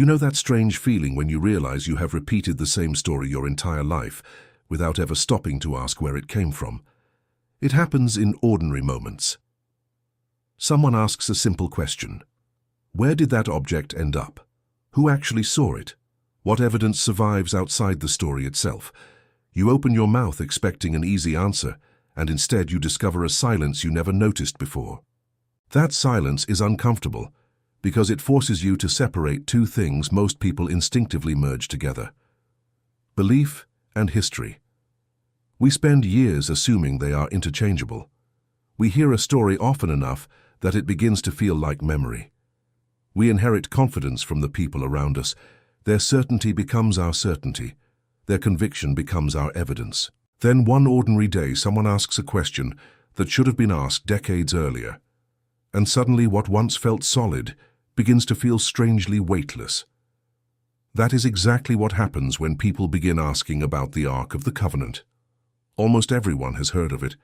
You know that strange feeling when you realize you have repeated the same story your entire life without ever stopping to ask where it came from? It happens in ordinary moments. Someone asks a simple question. Where did that object end up? Who actually saw it? What evidence survives outside the story itself? You open your mouth expecting an easy answer, and instead you discover a silence you never noticed before. That silence is uncomfortable because it forces you to separate two things most people instinctively merge together: belief and history. We spend years assuming they are interchangeable. We hear a story often enough that it begins to feel like memory. We inherit confidence from the people around us. Their certainty becomes our certainty. Their conviction becomes our evidence. Then one ordinary day someone asks a question that should have been asked decades earlier, and suddenly what once felt solid begins to feel strangely weightless. That is exactly what happens when people begin asking about the Ark of the Covenant. Almost everyone has heard of it.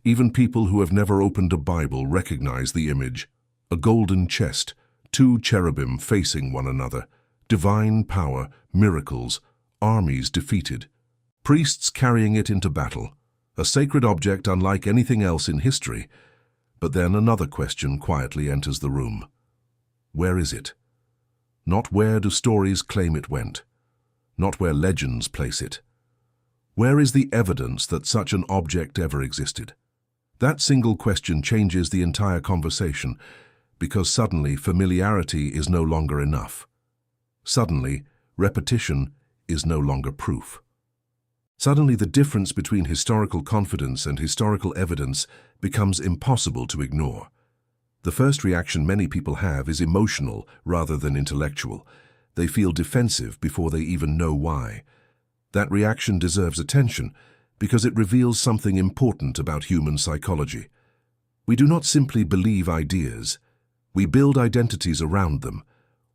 Even people who have never opened a Bible recognize the image: a golden chest, two cherubim facing one another, divine power, miracles, armies defeated, priests carrying it into battle, a sacred object unlike anything else in history. But then another question quietly enters the room. Where is it? Not where do stories claim it went, not where legends place it. Where is the evidence that such an object ever existed? That single question changes the entire conversation, because suddenly familiarity is no longer enough. Suddenly, repetition is no longer proof. Suddenly, the difference between historical confidence and historical evidence becomes impossible to ignore. The first reaction many people have is emotional rather than intellectual. They feel defensive before they even know why. That reaction deserves attention because it reveals something important about human psychology. We do not simply believe ideas. We build identities around them.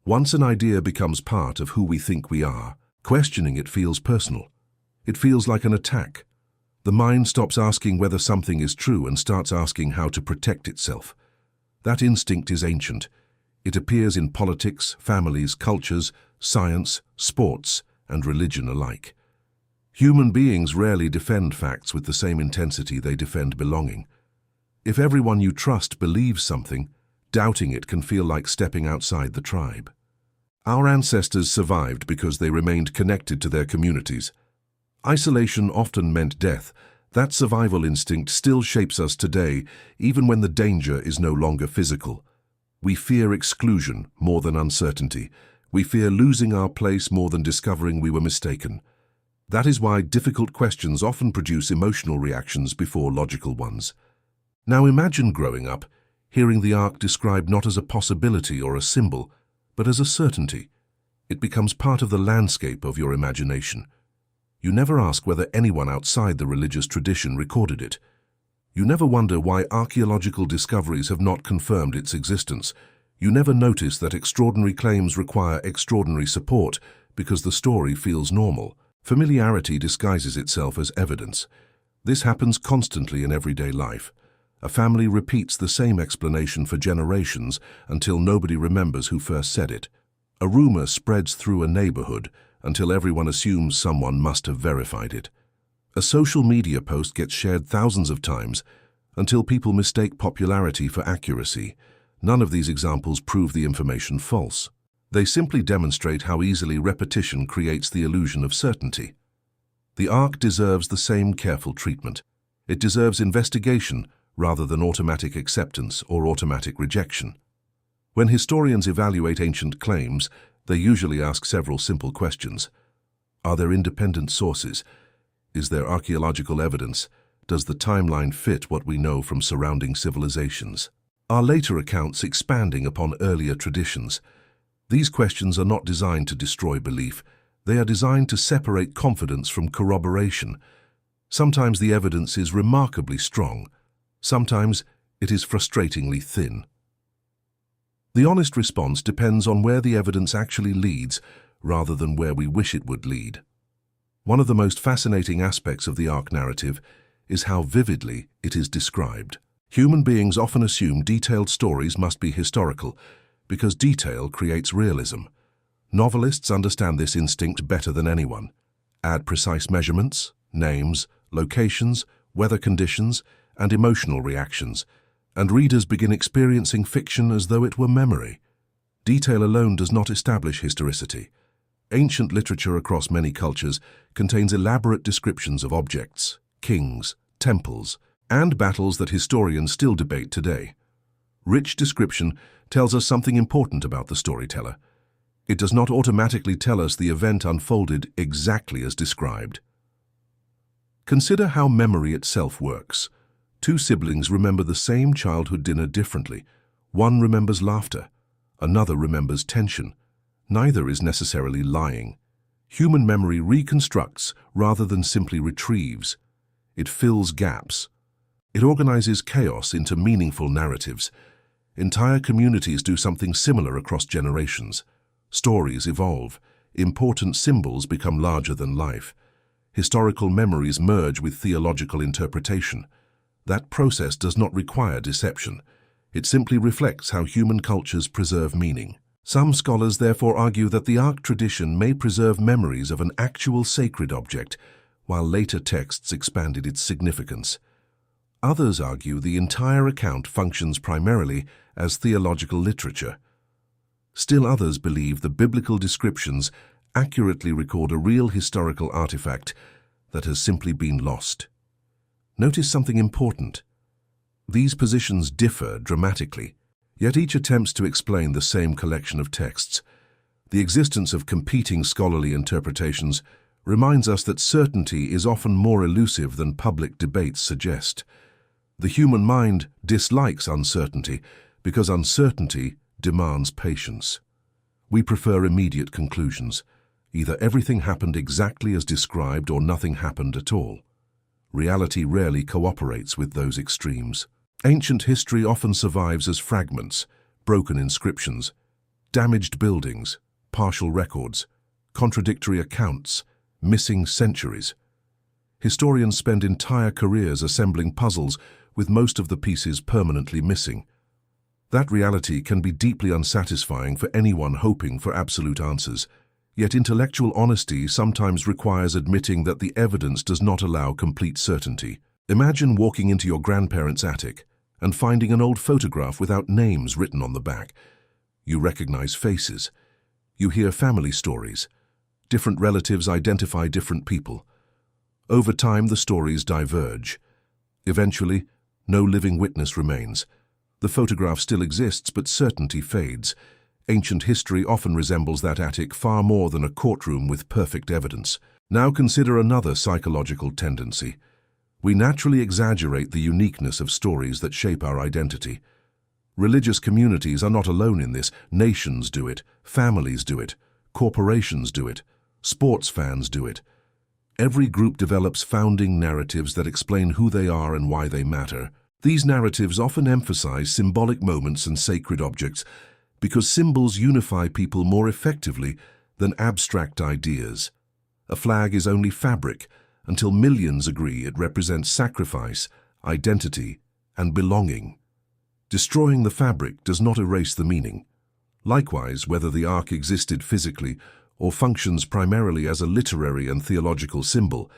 Once an idea becomes part of who we think we are, questioning it feels personal. It feels like an attack. The mind stops asking whether something is true and starts asking how to protect itself. That instinct is ancient. It appears in politics, families, cultures, science, sports, and religion alike. Human beings rarely defend facts with the same intensity they defend belonging. If everyone you trust believes something, doubting it can feel like stepping outside the tribe. Our ancestors survived because they remained connected to their communities. Isolation often meant death. That survival instinct still shapes us today, even when the danger is no longer physical. We fear exclusion more than uncertainty. We fear losing our place more than discovering we were mistaken. That is why difficult questions often produce emotional reactions before logical ones. Now imagine growing up, hearing the Ark described not as a possibility or a symbol, but as a certainty. It becomes part of the landscape of your imagination. You never ask whether anyone outside the religious tradition recorded it. You never wonder why archaeological discoveries have not confirmed its existence. You never notice that extraordinary claims require extraordinary support because the story feels normal. Familiarity disguises itself as evidence. This happens constantly in everyday life. A family repeats the same explanation for generations until nobody remembers who first said it. A rumor spreads through a neighborhood until everyone assumes someone must have verified it. A social media post gets shared thousands of times until people mistake popularity for accuracy. None of these examples prove the information false. They simply demonstrate how easily repetition creates the illusion of certainty. The Ark deserves the same careful treatment. It deserves investigation rather than automatic acceptance or automatic rejection. When historians evaluate ancient claims, they usually ask several simple questions. Are there independent sources? Is there archaeological evidence? Does the timeline fit what we know from surrounding civilizations? Are later accounts expanding upon earlier traditions? These questions are not designed to destroy belief. They are designed to separate confidence from corroboration. Sometimes the evidence is remarkably strong. Sometimes it is frustratingly thin. The honest response depends on where the evidence actually leads, rather than where we wish it would lead. One of the most fascinating aspects of the Ark narrative is how vividly it is described. Human beings often assume detailed stories must be historical, because detail creates realism. Novelists understand this instinct better than anyone. Add precise measurements, names, locations, weather conditions, and emotional reactions, and readers begin experiencing fiction as though it were memory. Detail alone does not establish historicity. Ancient literature across many cultures contains elaborate descriptions of objects, kings, temples, and battles that historians still debate today. Rich description tells us something important about the storyteller. It does not automatically tell us the event unfolded exactly as described. Consider how memory itself works. Two siblings remember the same childhood dinner differently. One remembers laughter, another remembers tension. Neither is necessarily lying. Human memory reconstructs rather than simply retrieves. It fills gaps. It organizes chaos into meaningful narratives. Entire communities do something similar across generations. Stories evolve. Important symbols become larger than life. Historical memories merge with theological interpretation. That process does not require deception. It simply reflects how human cultures preserve meaning. Some scholars therefore argue that the Ark tradition may preserve memories of an actual sacred object, while later texts expanded its significance. Others argue the entire account functions primarily as theological literature. Still others believe the biblical descriptions accurately record a real historical artifact that has simply been lost. Notice something important. These positions differ dramatically, yet each attempts to explain the same collection of texts. The existence of competing scholarly interpretations reminds us that certainty is often more elusive than public debates suggest. The human mind dislikes uncertainty because uncertainty demands patience. We prefer immediate conclusions. Either everything happened exactly as described or nothing happened at all. Reality rarely cooperates with those extremes. Ancient history often survives as fragments, broken inscriptions, damaged buildings, partial records, contradictory accounts, missing centuries. Historians spend entire careers assembling puzzles with most of the pieces permanently missing. That reality can be deeply unsatisfying for anyone hoping for absolute answers. Yet intellectual honesty sometimes requires admitting that the evidence does not allow complete certainty. Imagine walking into your grandparents' attic and finding an old photograph without names written on the back. You recognize faces. You hear family stories. Different relatives identify different people. Over time, the stories diverge. Eventually, no living witness remains. The photograph still exists, but certainty fades. Ancient history often resembles that attic far more than a courtroom with perfect evidence. Now consider another psychological tendency. We naturally exaggerate the uniqueness of stories that shape our identity. Religious communities are not alone in this. Nations do it, families do it, corporations do it, sports fans do it. Every group develops founding narratives that explain who they are and why they matter. These narratives often emphasize symbolic moments and sacred objects because symbols unify people more effectively than abstract ideas. A flag is only fabric until millions agree it represents sacrifice, identity, and belonging. Destroying the fabric does not erase the meaning. Likewise, whether the Ark existed physically or functions primarily as a literary and theological symbol,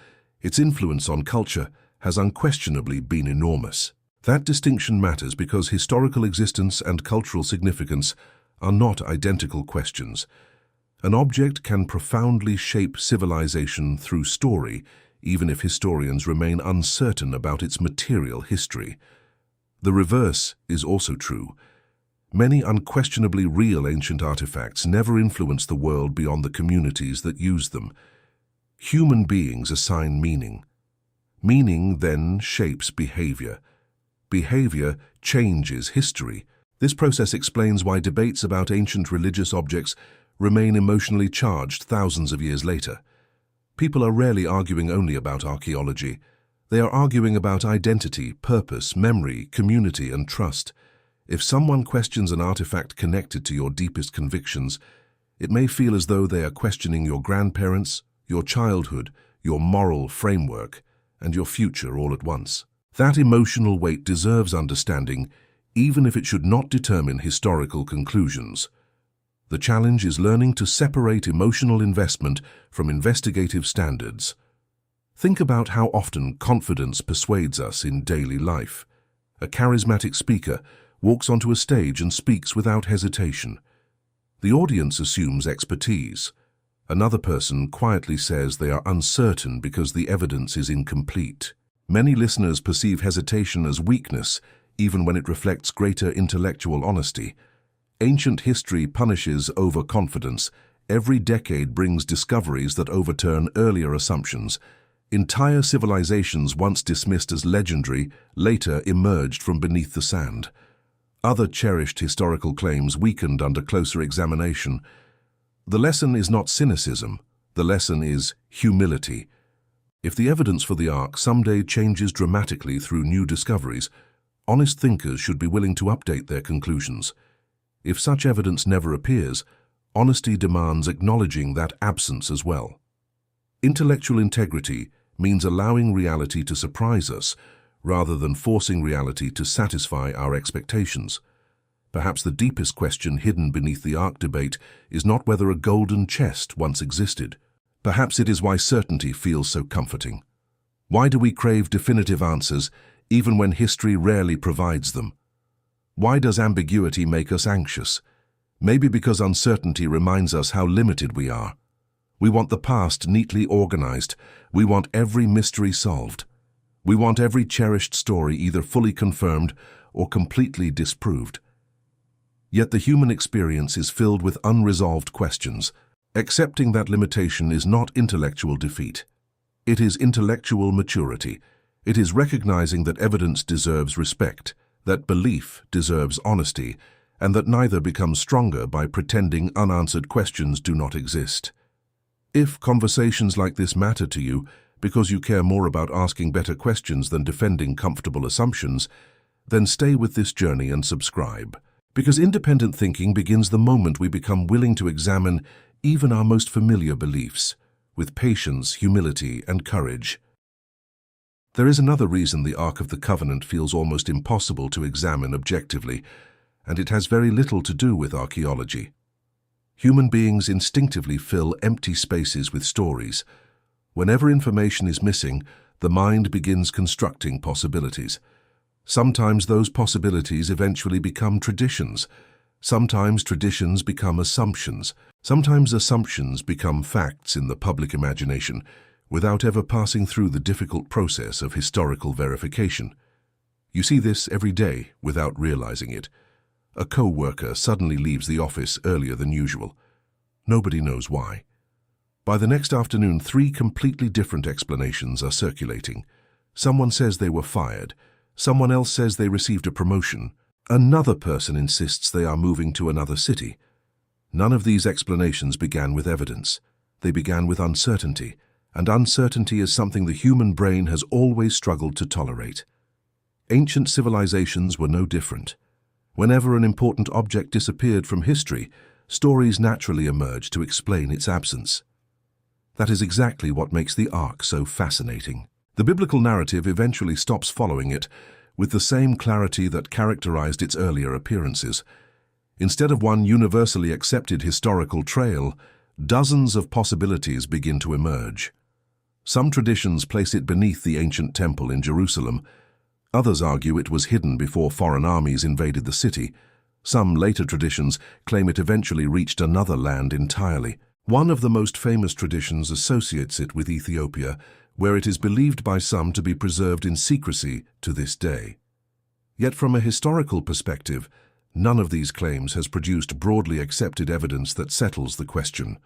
its influence on culture has unquestionably been enormous. That distinction matters because historical existence and cultural significance are not identical questions. An object can profoundly shape civilization through story, even if historians remain uncertain about its material history. The reverse is also true. Many unquestionably real ancient artifacts never influence the world beyond the communities that use them. Human beings assign meaning. Meaning then shapes behavior. Behavior changes history. This process explains why debates about ancient religious objects remain emotionally charged thousands of years later. People are rarely arguing only about archaeology. They are arguing about identity, purpose, memory, community, and trust. If someone questions an artifact connected to your deepest convictions, it may feel as though they are questioning your grandparents, your childhood, your moral framework, and your future all at once. That emotional weight deserves understanding, even if it should not determine historical conclusions. The challenge is learning to separate emotional investment from investigative standards. Think about how often confidence persuades us in daily life. A charismatic speaker walks onto a stage and speaks without hesitation. The audience assumes expertise. Another person quietly says they are uncertain because the evidence is incomplete. Many listeners perceive hesitation as weakness, even when it reflects greater intellectual honesty. Ancient history punishes overconfidence. Every decade brings discoveries that overturn earlier assumptions. Entire civilizations once dismissed as legendary later emerged from beneath the sand. Other cherished historical claims weakened under closer examination. The lesson is not cynicism. The lesson is humility. If the evidence for the Ark someday changes dramatically through new discoveries, honest thinkers should be willing to update their conclusions. If such evidence never appears, honesty demands acknowledging that absence as well. Intellectual integrity means allowing reality to surprise us rather than forcing reality to satisfy our expectations. Perhaps the deepest question hidden beneath the Ark debate is not whether a golden chest once existed. Perhaps it is why certainty feels so comforting. Why do we crave definitive answers even when history rarely provides them? Why does ambiguity make us anxious? Maybe because uncertainty reminds us how limited we are. We want the past neatly organized. We want every mystery solved. We want every cherished story either fully confirmed or completely disproved. Yet the human experience is filled with unresolved questions. Accepting that limitation is not intellectual defeat. It is intellectual maturity. It is recognizing that evidence deserves respect, that belief deserves honesty, and that neither becomes stronger by pretending unanswered questions do not exist. If conversations like this matter to you because you care more about asking better questions than defending comfortable assumptions, then stay with this journey and subscribe. Because independent thinking begins the moment we become willing to examine even our most familiar beliefs, with patience, humility, and courage. There is another reason the Ark of the Covenant feels almost impossible to examine objectively, and it has very little to do with archaeology. Human beings instinctively fill empty spaces with stories. Whenever information is missing, the mind begins constructing possibilities. Sometimes those possibilities eventually become traditions. Sometimes traditions become assumptions. Sometimes assumptions become facts in the public imagination, without ever passing through the difficult process of historical verification. You see this every day without realizing it. A co-worker suddenly leaves the office earlier than usual. Nobody knows why. By the next afternoon, 3 completely different explanations are circulating. Someone says they were fired. Someone else says they received a promotion. Another person insists they are moving to another city. None of these explanations began with evidence. They began with uncertainty, and uncertainty is something the human brain has always struggled to tolerate. Ancient civilizations were no different. Whenever an important object disappeared from history, stories naturally emerged to explain its absence. That is exactly what makes the Ark so fascinating. The biblical narrative eventually stops following it with the same clarity that characterized its earlier appearances. Instead of one universally accepted historical trail, dozens of possibilities begin to emerge. Some traditions place it beneath the ancient temple in Jerusalem. Others argue it was hidden before foreign armies invaded the city. Some later traditions claim it eventually reached another land entirely. One of the most famous traditions associates it with Ethiopia, where it is believed by some to be preserved in secrecy to this day. Yet from a historical perspective, none of these claims has produced broadly accepted evidence that settles the question.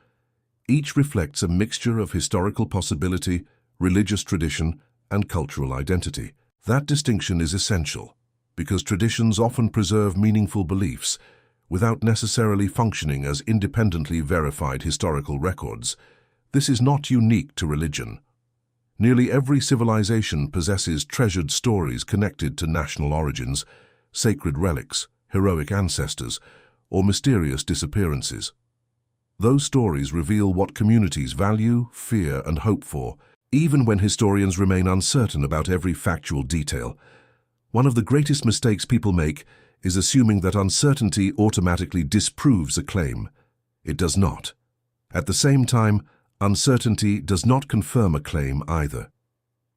Each reflects a mixture of historical possibility, religious tradition, and cultural identity. That distinction is essential, because traditions often preserve meaningful beliefs without necessarily functioning as independently verified historical records. This is not unique to religion. Nearly every civilization possesses treasured stories connected to national origins, sacred relics, heroic ancestors, or mysterious disappearances. Those stories reveal what communities value, fear, and hope for, even when historians remain uncertain about every factual detail. One of the greatest mistakes people make is assuming that uncertainty automatically disproves a claim. It does not. At the same time, uncertainty does not confirm a claim either.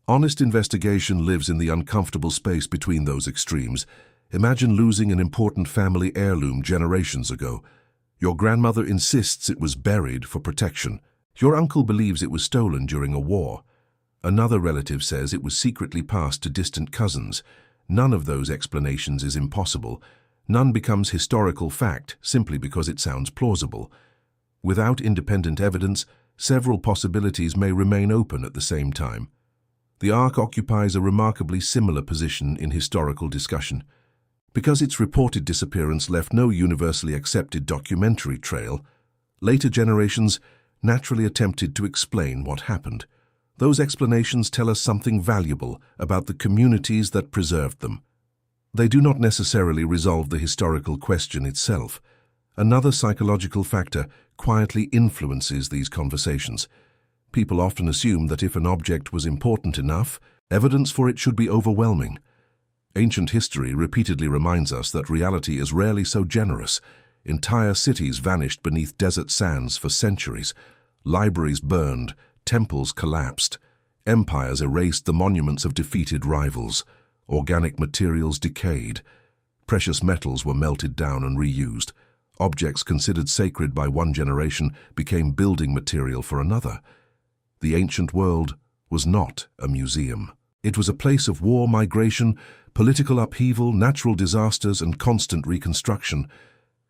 Honest investigation lives in the uncomfortable space between those extremes. Imagine losing an important family heirloom generations ago. Your grandmother insists it was buried for protection. Your uncle believes it was stolen during a war. Another relative says it was secretly passed to distant cousins. None of those explanations is impossible. None becomes historical fact simply because it sounds plausible. Without independent evidence, several possibilities may remain open at the same time. The Ark occupies a remarkably similar position in historical discussion. Because its reported disappearance left no universally accepted documentary trail, later generations naturally attempted to explain what happened. Those explanations tell us something valuable about the communities that preserved them. They do not necessarily resolve the historical question itself. Another psychological factor quietly influences these conversations. People often assume that if an object was important enough, evidence for it should be overwhelming. Ancient history repeatedly reminds us that reality is rarely so generous. Entire cities vanished beneath desert sands for centuries. Libraries burned, temples collapsed. Empires erased the monuments of defeated rivals. Organic materials decayed. Precious metals were melted down and reused. Objects considered sacred by one generation became building material for another. The ancient world was not a museum. It was a place of war, migration, political upheaval, natural disasters, and constant reconstruction.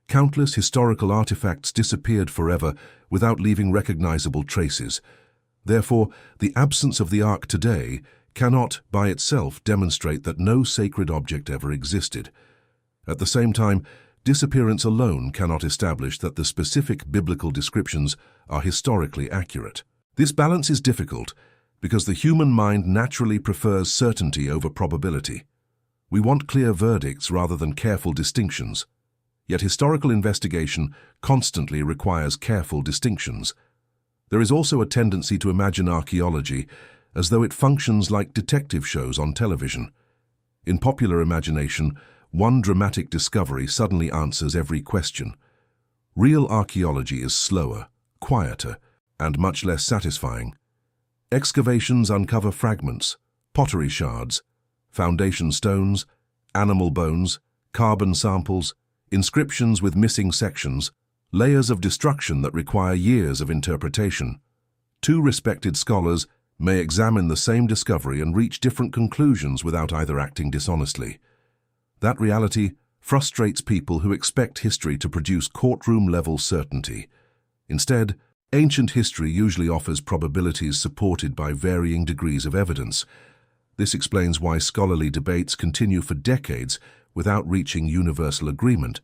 Countless historical artifacts disappeared forever without leaving recognizable traces. Therefore, the absence of the Ark today cannot, by itself, demonstrate that no sacred object ever existed. At the same time, disappearance alone cannot establish that the specific biblical descriptions are historically accurate. This balance is difficult because the human mind naturally prefers certainty over probability. We want clear verdicts rather than careful distinctions. Yet historical investigation constantly requires careful distinctions. There is also a tendency to imagine archaeology as though it functions like detective shows on television. In popular imagination, one dramatic discovery suddenly answers every question. Real archaeology is slower, quieter, and much less satisfying. Excavations uncover fragments, pottery shards, foundation stones, animal bones, carbon samples, inscriptions with missing sections, layers of destruction that require years of interpretation. Two respected scholars may examine the same discovery and reach different conclusions without either acting dishonestly. That reality frustrates people who expect history to produce courtroom-level certainty. Instead, ancient history usually offers probabilities supported by varying degrees of evidence. This explains why scholarly debates continue for decades without reaching universal agreement.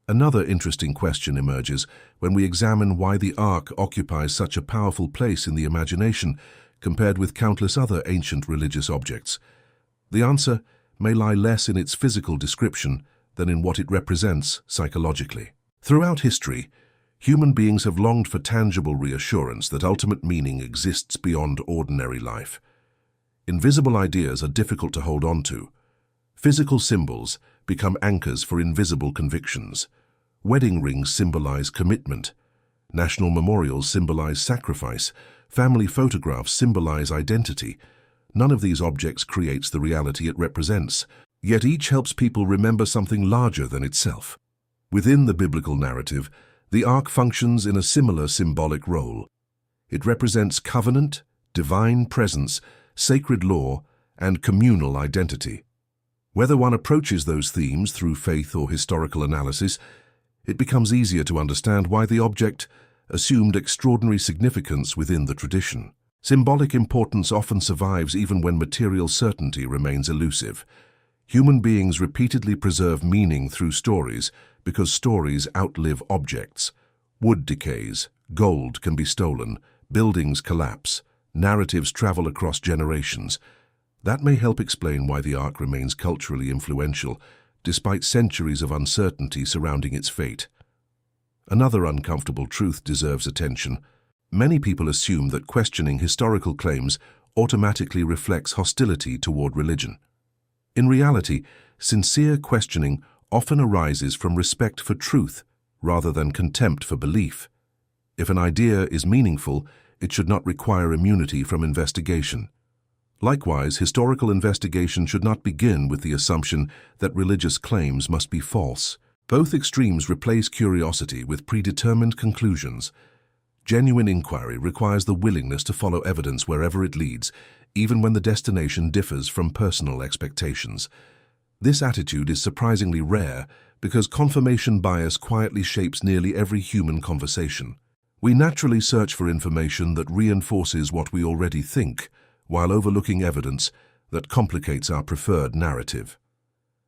Another interesting question emerges when we examine why the Ark occupies such a powerful place in the imagination compared with countless other ancient religious objects. The answer may lie less in its physical description than in what it represents psychologically. Throughout history, human beings have longed for tangible reassurance that ultimate meaning exists beyond ordinary life. Invisible ideas are difficult to hold on to. Physical symbols become anchors for invisible convictions. Wedding rings symbolize commitment. National memorials symbolize sacrifice. Family photographs symbolize identity. None of these objects creates the reality it represents, yet each helps people remember something larger than itself. Within the biblical narrative, the Ark functions in a similar symbolic role. It represents covenant, divine presence, sacred law, and communal identity. Whether one approaches those themes through faith or historical analysis, it becomes easier to understand why the object assumed extraordinary significance within the tradition. Symbolic importance often survives even when material certainty remains elusive. Human beings repeatedly preserve meaning through stories because stories outlive objects. Wood decays, gold can be stolen, buildings collapse, narratives travel across generations. That may help explain why the Ark remains culturally influential, despite centuries of uncertainty surrounding its fate. Another uncomfortable truth deserves attention. Many people assume that questioning historical claims automatically reflects hostility toward religion. In reality, sincere questioning often arises from respect for truth rather than contempt for belief. If an idea is meaningful, it should not require immunity from investigation. Likewise, historical investigation should not begin with the assumption that religious claims must be false. Both extremes replace curiosity with predetermined conclusions. Genuine inquiry requires the willingness to follow evidence wherever it leads, even when the destination differs from personal expectations. This attitude is surprisingly rare because confirmation bias quietly shapes nearly every human conversation. We naturally search for information that reinforces what we already think, while overlooking evidence that complicates our preferred narrative.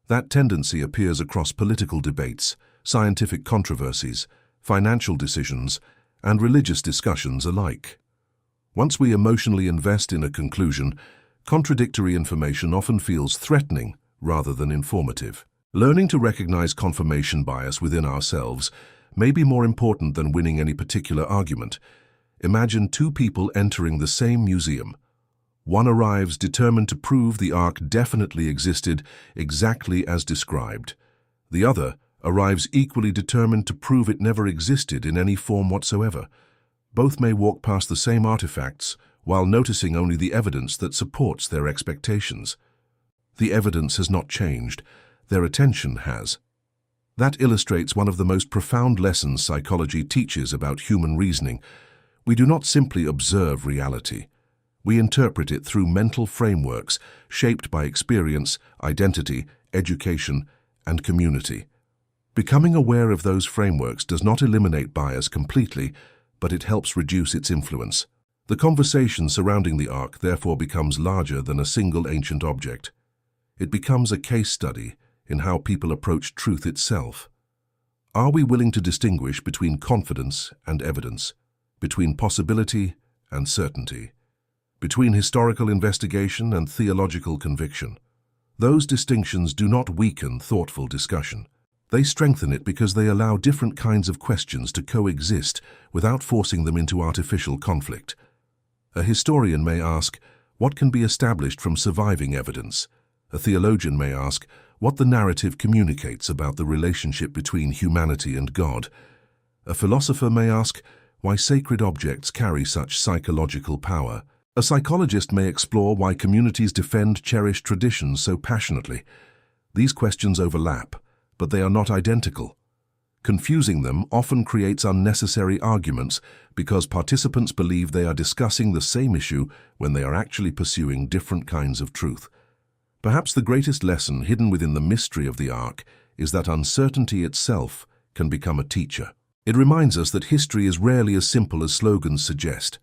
That tendency appears across political debates, scientific controversies, financial decisions, and religious discussions alike. Once we emotionally invest in a conclusion, contradictory information often feels threatening rather than informative. Learning to recognize confirmation bias within ourselves may be more important than winning any particular argument. Imagine two people entering the same museum. One arrives determined to prove the Ark definitely existed exactly as described. The other arrives equally determined to prove it never existed in any form whatsoever. Both may walk past the same artifacts while noticing only the evidence that supports their expectations. The evidence has not changed, their attention has. That illustrates one of the most profound lessons psychology teaches about human reasoning. We do not simply observe reality. We interpret it through mental frameworks shaped by experience, identity, education, and community. Becoming aware of those frameworks does not eliminate bias completely, but it helps reduce its influence. The conversation surrounding the Ark therefore becomes larger than a single ancient object. It becomes a case study in how people approach truth itself. Are we willing to distinguish between confidence and evidence, between possibility and certainty, between historical investigation and theological conviction? Those distinctions do not weaken thoughtful discussion. They strengthen it because they allow different kinds of questions to coexist without forcing them into artificial conflict. A historian may ask, what can be established from surviving evidence? A theologian may ask, what the narrative communicates about the relationship between humanity and God. A philosopher may ask, why sacred objects carry such psychological power. A psychologist may explore why communities defend cherished traditions so passionately. These questions overlap, but they are not identical. Confusing them often creates unnecessary arguments because participants believe they are discussing the same issue when they are actually pursuing different kinds of truth. Perhaps the greatest lesson hidden within the mystery of the Ark is that uncertainty itself can become a teacher. It reminds us that history is rarely as simple as slogans suggest.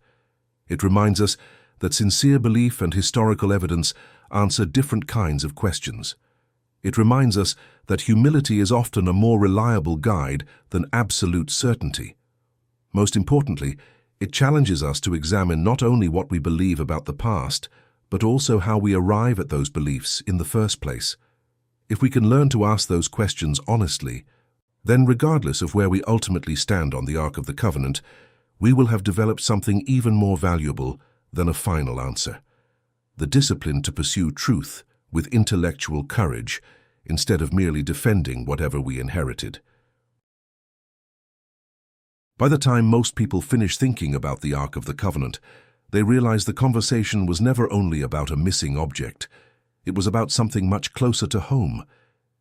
It reminds us that sincere belief and historical evidence answer different kinds of questions. It reminds us that humility is often a more reliable guide than absolute certainty. Most importantly, it challenges us to examine not only what we believe about the past, but also how we arrive at those beliefs in the first place. If we can learn to ask those questions honestly, then regardless of where we ultimately stand on the Ark of the Covenant, we will have developed something even more valuable than a final answer: the discipline to pursue truth with intellectual courage instead of merely defending whatever we inherited. By the time most people finish thinking about the Ark of the Covenant, they realize the conversation was never only about a missing object. It was about something much closer to home.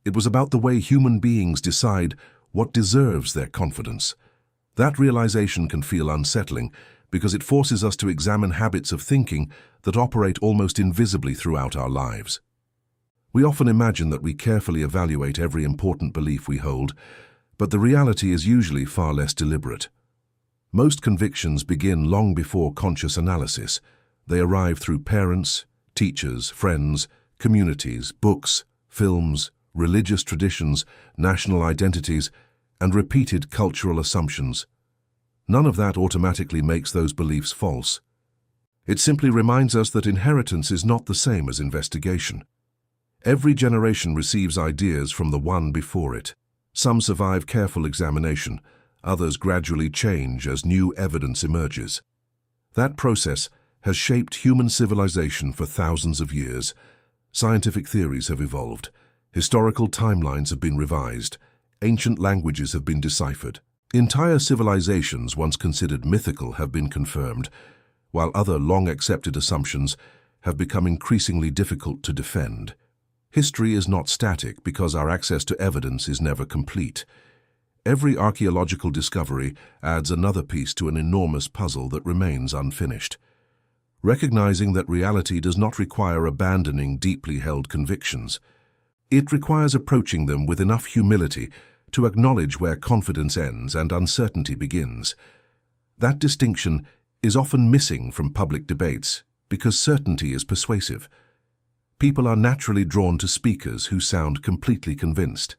It was about the way human beings decide what deserves their confidence. That realization can feel unsettling because it forces us to examine habits of thinking that operate almost invisibly throughout our lives. We often imagine that we carefully evaluate every important belief we hold, but the reality is usually far less deliberate. Most convictions begin long before conscious analysis. They arrive through parents, teachers, friends, communities, books, films, religious traditions, national identities, and repeated cultural assumptions. None of that automatically makes those beliefs false. It simply reminds us that inheritance is not the same as investigation. Every generation receives ideas from the one before it. Some survive careful examination, others gradually change as new evidence emerges. That process has shaped human civilization for thousands of years. Scientific theories have evolved, historical timelines have been revised, ancient languages have been deciphered. Entire civilizations once considered mythical have been confirmed, while other long-accepted assumptions have become increasingly difficult to defend. History is not static because our access to evidence is never complete. Every archaeological discovery adds another piece to an enormous puzzle that remains unfinished. Recognizing that reality does not require abandoning deeply held convictions. It requires approaching them with enough humility to acknowledge where confidence ends and uncertainty begins. That distinction is often missing from public debates because certainty is persuasive. People are naturally drawn to speakers who sound completely convinced.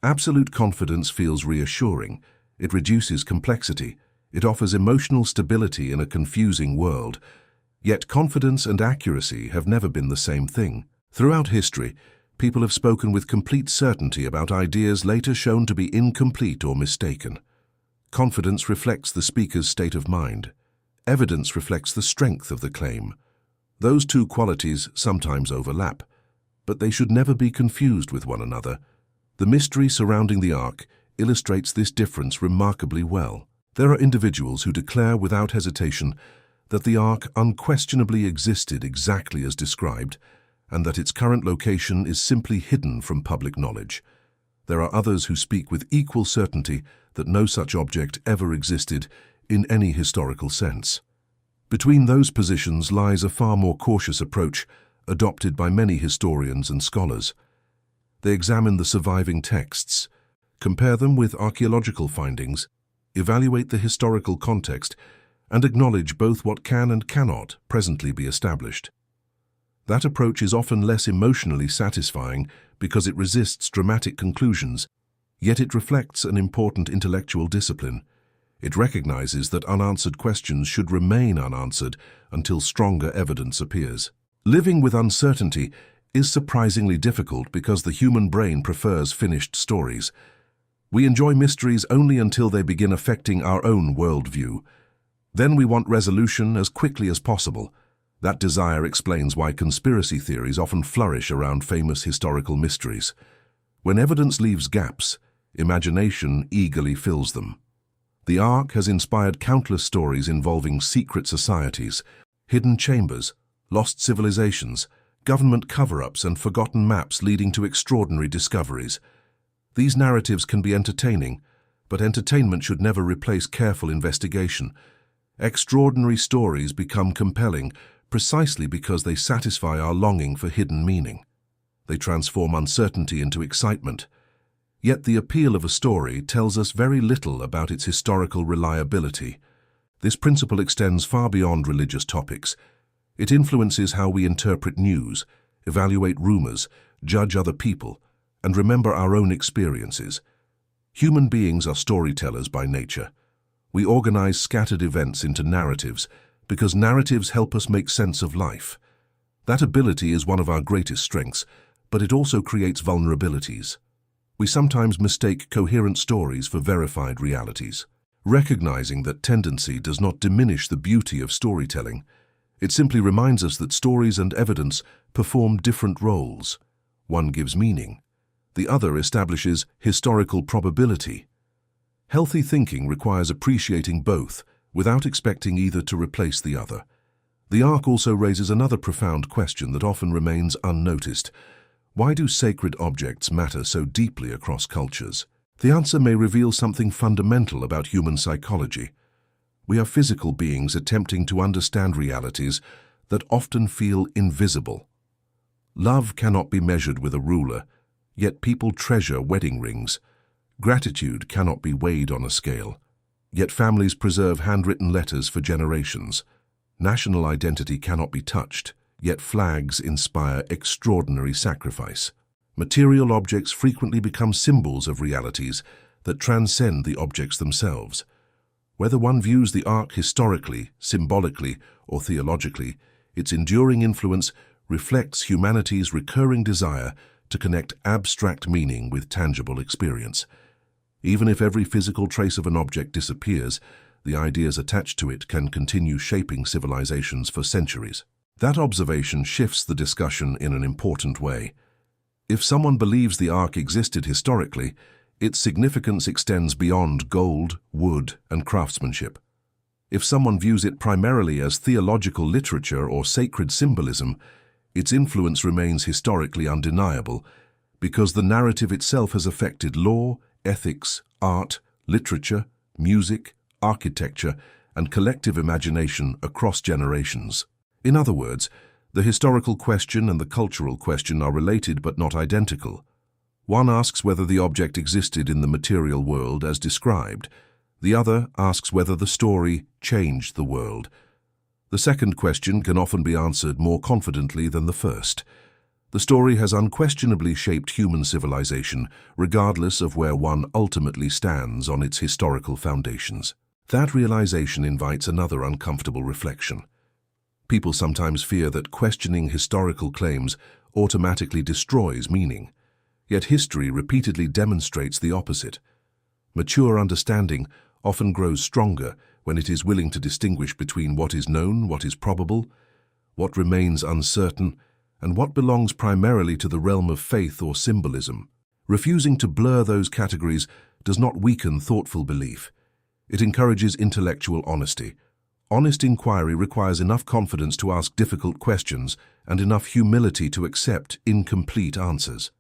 Absolute confidence feels reassuring. It reduces complexity. It offers emotional stability in a confusing world. Yet confidence and accuracy have never been the same thing. Throughout history, people have spoken with complete certainty about ideas later shown to be incomplete or mistaken. Confidence reflects the speaker's state of mind. Evidence reflects the strength of the claim. Those two qualities sometimes overlap, but they should never be confused with one another. The mystery surrounding the Ark illustrates this difference remarkably well. There are individuals who declare without hesitation that the Ark unquestionably existed exactly as described, and that its current location is simply hidden from public knowledge. There are others who speak with equal certainty that no such object ever existed in any historical sense. Between those positions lies a far more cautious approach adopted by many historians and scholars. They examine the surviving texts, compare them with archaeological findings, evaluate the historical context, and acknowledge both what can and cannot presently be established. That approach is often less emotionally satisfying because it resists dramatic conclusions, yet it reflects an important intellectual discipline. It recognizes that unanswered questions should remain unanswered until stronger evidence appears. Living with uncertainty is surprisingly difficult because the human brain prefers finished stories. We enjoy mysteries only until they begin affecting our own worldview. Then we want resolution as quickly as possible. That desire explains why conspiracy theories often flourish around famous historical mysteries. When evidence leaves gaps, imagination eagerly fills them. The Ark has inspired countless stories involving secret societies, hidden chambers, lost civilizations, government cover-ups, and forgotten maps leading to extraordinary discoveries. These narratives can be entertaining, but entertainment should never replace careful investigation. Extraordinary stories become compelling precisely because they satisfy our longing for hidden meaning. They transform uncertainty into excitement. Yet the appeal of a story tells us very little about its historical reliability. This principle extends far beyond religious topics. It influences how we interpret news, evaluate rumors, judge other people, and remember our own experiences. Human beings are storytellers by nature. We organize scattered events into narratives because narratives help us make sense of life. That ability is one of our greatest strengths, but it also creates vulnerabilities. We sometimes mistake coherent stories for verified realities. Recognizing that tendency does not diminish the beauty of storytelling. It simply reminds us that stories and evidence perform different roles. One gives meaning. The other establishes historical probability. Healthy thinking requires appreciating both without expecting either to replace the other. The Ark also raises another profound question that often remains unnoticed. Why do sacred objects matter so deeply across cultures? The answer may reveal something fundamental about human psychology. We are physical beings attempting to understand realities that often feel invisible. Love cannot be measured with a ruler, yet people treasure wedding rings. Gratitude cannot be weighed on a scale, yet families preserve handwritten letters for generations. National identity cannot be touched, yet flags inspire extraordinary sacrifice. Material objects frequently become symbols of realities that transcend the objects themselves. Whether one views the Ark historically, symbolically, or theologically, its enduring influence reflects humanity's recurring desire to connect abstract meaning with tangible experience. Even if every physical trace of an object disappears, the ideas attached to it can continue shaping civilizations for centuries. That observation shifts the discussion in an important way. If someone believes the Ark existed historically, its significance extends beyond gold, wood, and craftsmanship. If someone views it primarily as theological literature or sacred symbolism, its influence remains historically undeniable because the narrative itself has affected law, ethics, art, literature, music, architecture, and collective imagination across generations. In other words, the historical question and the cultural question are related but not identical. One asks whether the object existed in the material world as described. The other asks whether the story changed the world. The second question can often be answered more confidently than the first. The story has unquestionably shaped human civilization, regardless of where one ultimately stands on its historical foundations. That realization invites another uncomfortable reflection. People sometimes fear that questioning historical claims automatically destroys meaning. Yet history repeatedly demonstrates the opposite. Mature understanding often grows stronger when it is willing to distinguish between what is known, what is probable, what remains uncertain, and what belongs primarily to the realm of faith or symbolism. Refusing to blur those categories does not weaken thoughtful belief. It encourages intellectual honesty. Honest inquiry requires enough confidence to ask difficult questions and enough humility to accept incomplete answers.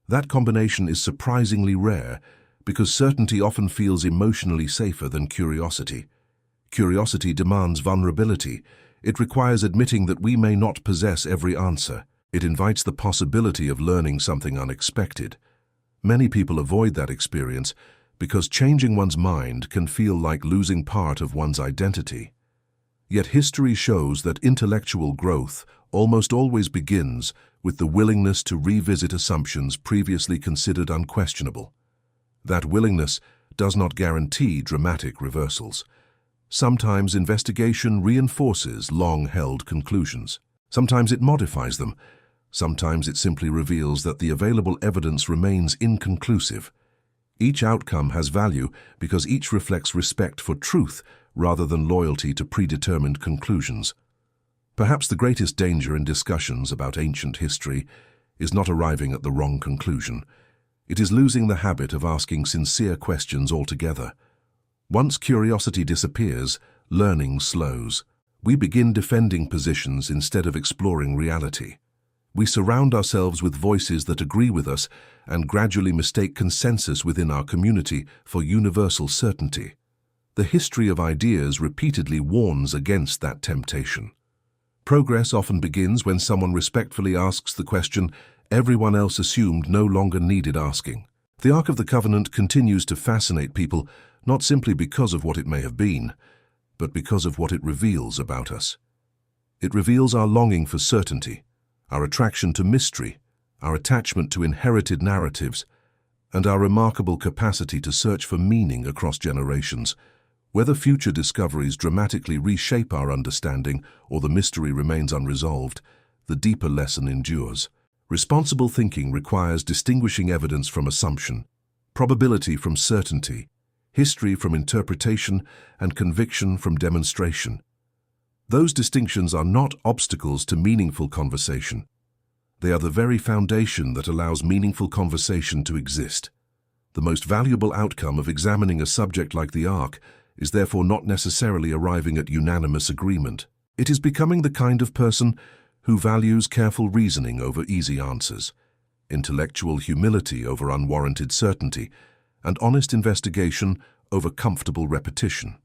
That combination is surprisingly rare because certainty often feels emotionally safer than curiosity. Curiosity demands vulnerability. It requires admitting that we may not possess every answer. It invites the possibility of learning something unexpected. Many people avoid that experience because changing one's mind can feel like losing part of one's identity. Yet history shows that intellectual growth almost always begins with the willingness to revisit assumptions previously considered unquestionable. That willingness does not guarantee dramatic reversals. Sometimes investigation reinforces long-held conclusions. Sometimes it modifies them. Sometimes it simply reveals that the available evidence remains inconclusive. Each outcome has value because each reflects respect for truth rather than loyalty to predetermined conclusions. Perhaps the greatest danger in discussions about ancient history is not arriving at the wrong conclusion. It is losing the habit of asking sincere questions altogether. Once curiosity disappears, learning slows. We begin defending positions instead of exploring reality. We surround ourselves with voices that agree with us and gradually mistake consensus within our community for universal certainty. The history of ideas repeatedly warns against that temptation. Progress often begins when someone respectfully asks the question everyone else assumed no longer needed asking. The Ark of the Covenant continues to fascinate people not simply because of what it may have been, but because of what it reveals about us. It reveals our longing for certainty, our attraction to mystery, our attachment to inherited narratives, and our remarkable capacity to search for meaning across generations. Whether future discoveries dramatically reshape our understanding or the mystery remains unresolved, the deeper lesson endures. Responsible thinking requires distinguishing evidence from assumption, probability from certainty, history from interpretation, and conviction from demonstration. Those distinctions are not obstacles to meaningful conversation. They are the very foundation that allows meaningful conversation to exist. The most valuable outcome of examining a subject like the Ark is therefore not necessarily arriving at unanimous agreement. It is becoming the kind of person who values careful reasoning over easy answers, intellectual humility over unwarranted certainty, and honest investigation over comfortable repetition.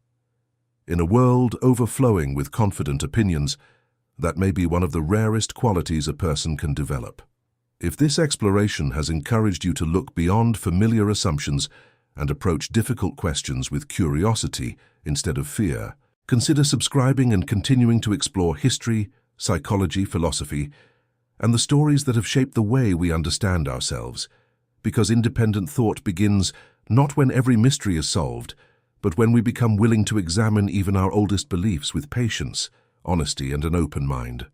In a world overflowing with confident opinions, that may be one of the rarest qualities a person can develop. If this exploration has encouraged you to look beyond familiar assumptions and approach difficult questions with curiosity instead of fear, consider subscribing and continuing to explore history, psychology, philosophy, and the stories that have shaped the way we understand ourselves, because independent thought begins not when every mystery is solved, but when we become willing to examine even our oldest beliefs with patience, honesty, and an open mind.